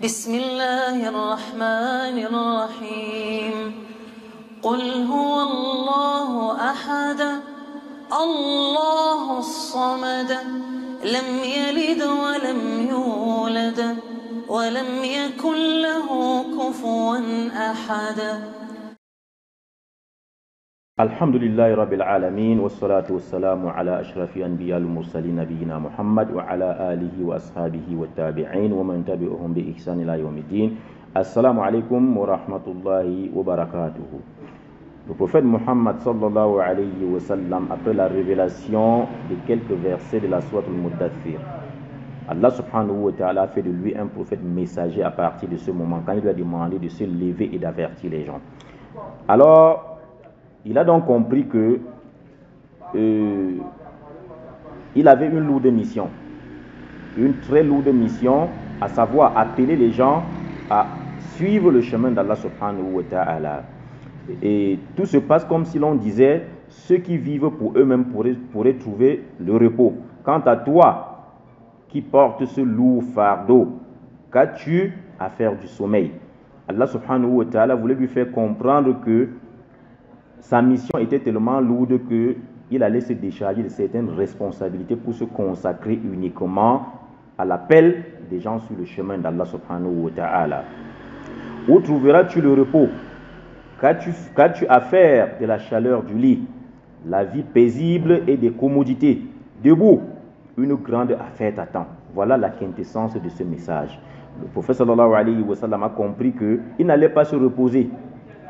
بسم الله الرحمن الرحيم قل هو الله أحد الله الصمد لم يلد ولم يولد ولم يكن له كفوا أحد. الحمد لله رب العالمين والصلاة والسلام على أشرف أنبياء المرسلين نبينا محمد وعلى آله وأصحابه والتابعين ومن تبعهم بإحسان إلى يوم الدين. Assalamu alaikum wa rahmatullahi wa barakatuh. Le prophète Muhammad sallallahu alayhi wa sallam, après la révélation de quelques versets de la sourate al-Muddathir, Allah subhanahu wa ta'ala a fait de lui un prophète messager à partir de ce moment, quand il lui a demandé de se lever et d'avertir les gens. Alors, il a donc compris que il avait une lourde mission, une très lourde mission, à savoir appeler les gens à suivre le chemin d'Allah subhanahu wa ta'ala. Et tout se passe comme si l'on disait, ceux qui vivent pour eux-mêmes pourraient trouver le repos. Quant à toi qui portes ce lourd fardeau, qu'as-tu à faire du sommeil? Allah subhanahu wa ta'ala voulait lui faire comprendre que sa mission était tellement lourde qu'il allait se décharger de certaines responsabilités pour se consacrer uniquement à l'appel des gens sur le chemin d'Allah subhanahu wa ta'ala. Où trouveras-tu le repos? Qu'as-tu à faire de la chaleur du lit, la vie paisible et des commodités? Debout, une grande affaire t'attend. Voilà la quintessence de ce message. Le prophète sallallahu alayhi wa sallam a compris qu'il n'allait pas se reposer.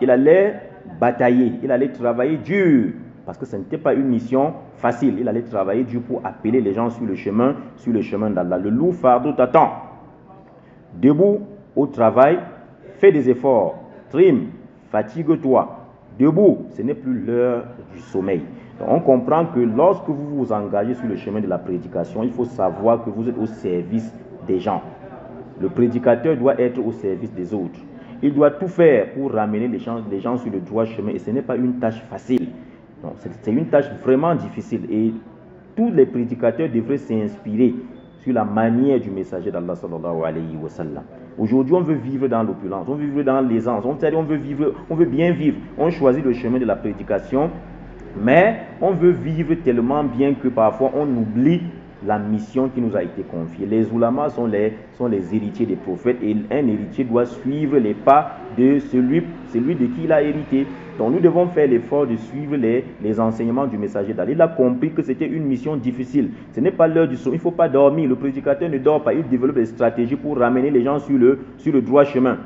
Il allait batailler, il allait travailler dur, parce que ce n'était pas une mission facile. Il allait travailler dur pour appeler les gens sur le chemin d'Allah. Le lourd fardeau t'attend. Debout au travail, fais des efforts, trime, fatigue-toi. Debout, ce n'est plus l'heure du sommeil. Donc on comprend que lorsque vous vous engagez sur le chemin de la prédication, il faut savoir que vous êtes au service des gens. Le prédicateur doit être au service des autres. Il doit tout faire pour ramener les gens sur le droit chemin, et ce n'est pas une tâche facile. C'est une tâche vraiment difficile, et tous les prédicateurs devraient s'inspirer sur la manière du messager d'Allah sallallahu alayhi wa sallam. Aujourd'hui, on veut vivre dans l'opulence, on veut vivre dans l'aisance, on veut bien vivre. On choisit le chemin de la prédication, mais on veut vivre tellement bien que parfois on oublie la mission qui nous a été confiée. Les ulamas sont les héritiers des prophètes, et un héritier doit suivre les pas de celui de qui il a hérité. Donc nous devons faire l'effort de suivre les enseignements du messager d'Allah. Il a compris que c'était une mission difficile. Ce n'est pas l'heure du sommeil, il ne faut pas dormir. Le prédicateur ne dort pas, il développe des stratégies pour ramener les gens sur le droit chemin.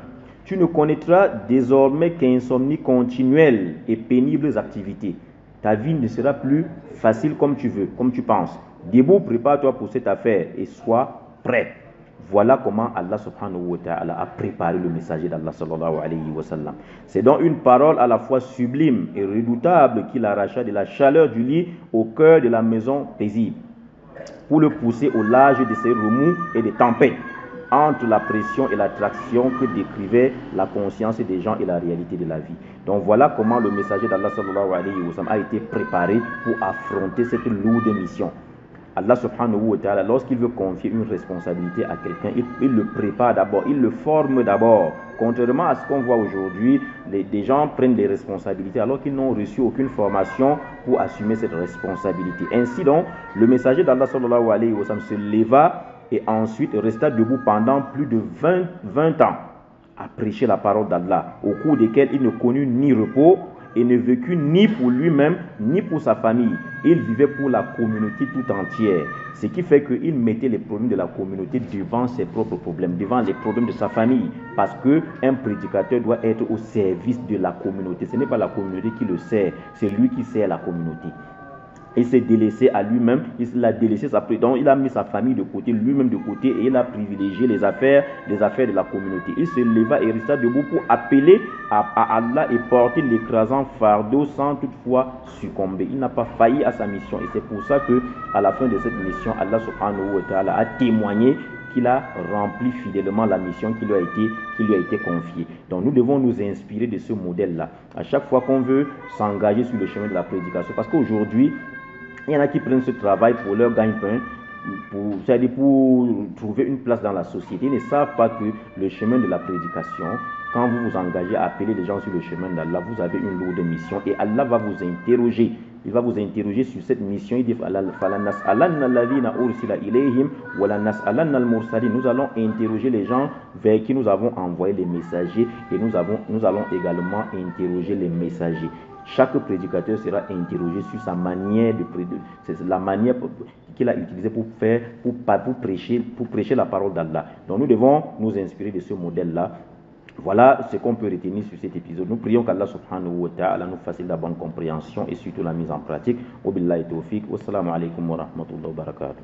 Tu ne connaîtras désormais qu'insomnie continuelle et pénibles activités. Ta vie ne sera plus facile comme tu veux, comme tu penses. Debout, prépare-toi pour cette affaire et sois prêt. Voilà comment Allah subhanahu wa ta'ala a préparé le messager d'Allah sallallahu alayhi wa sallam. C'est donc une parole à la fois sublime et redoutable qu'il arracha de la chaleur du lit au cœur de la maison paisible, pour le pousser au large de ses remous et des tempêtes, entre la pression et l'attraction que décrivait la conscience des gens et la réalité de la vie. Donc voilà comment le messager d'Allah sallallahu alayhi wa sallam a été préparé pour affronter cette lourde mission. Allah subhanahu wa ta'ala, lorsqu'il veut confier une responsabilité à quelqu'un, il le prépare d'abord, il le forme d'abord. Contrairement à ce qu'on voit aujourd'hui, des gens prennent des responsabilités alors qu'ils n'ont reçu aucune formation pour assumer cette responsabilité. Ainsi donc, le messager d'Allah sallallahu alayhi wa sallam se leva et ensuite resta debout pendant plus de 20 ans à prêcher la parole d'Allah, au cours desquels il ne connut ni repos et ne vécut ni pour lui-même ni pour sa famille. Il vivait pour la communauté tout entière, ce qui fait qu'il mettait les problèmes de la communauté devant ses propres problèmes, devant les problèmes de sa famille, parce qu'un prédicateur doit être au service de la communauté. Ce n'est pas la communauté qui le sert, c'est lui qui sert la communauté. Il s'est délaissé à lui-même, il a délaissé donc il a mis sa famille de côté, lui-même de côté, et il a privilégié les affaires de la communauté. Il se leva et resta debout pour appeler à Allah et porter l'écrasant fardeau sans toutefois succomber. Il n'a pas failli à sa mission, et c'est pour ça que à la fin de cette mission, Allah subhanahu wa ta'ala a témoigné qu'il a rempli fidèlement la mission qui lui a été confiée. Donc nous devons nous inspirer de ce modèle-là à chaque fois qu'on veut s'engager sur le chemin de la prédication, parce qu'aujourd'hui, il y en a qui prennent ce travail pour leur gagne-pain, c'est-à-dire pour trouver une place dans la société. Ils ne savent pas que le chemin de la prédication, quand vous vous engagez à appeler les gens sur le chemin d'Allah, vous avez une lourde mission et Allah va vous interroger. Il va vous interroger sur cette mission. Il dit nous allons interroger les gens vers qui nous avons envoyé les messagers et nous allons également interroger les messagers. Chaque prédicateur sera interrogé sur sa manière de prédiquer, c'est la manière qu'il a utilisée pour prêcher la parole d'Allah. Donc nous devons nous inspirer de ce modèle-là. Voilà ce qu'on peut retenir sur cet épisode. Nous prions qu'Allah subhanahu wa ta'ala nous facilite la bonne compréhension et surtout la mise en pratique. Wa billahi tawfiq. Wassalamu alaikum wa rahmatullahi wa barakatuh.